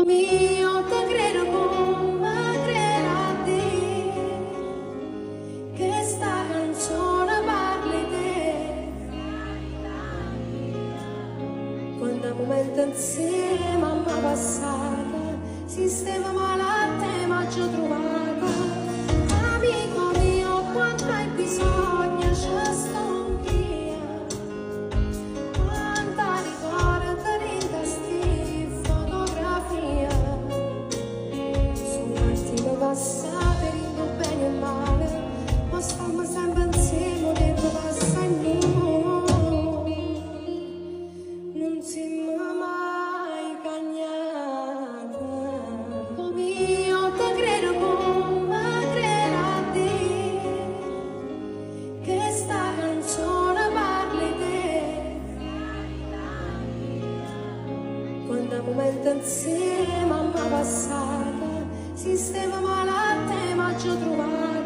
Io te credo come credo a te, che sta canzone parli te. Quando momento insieme a me passata, sistema malate ma ci ho trovato. Amico mio, quanto hai bisogno, ci sto anch'io. Quanta ricorda in tasti fotografia. Sono attimi passati, rido bene e male, ma stiamo sempre insieme, dentro passa non si mai cagnata. Io te credo come credo a te, che sta canzone parli te. Quando momento insieme a me passata, sistema malate ma ci ho trovato.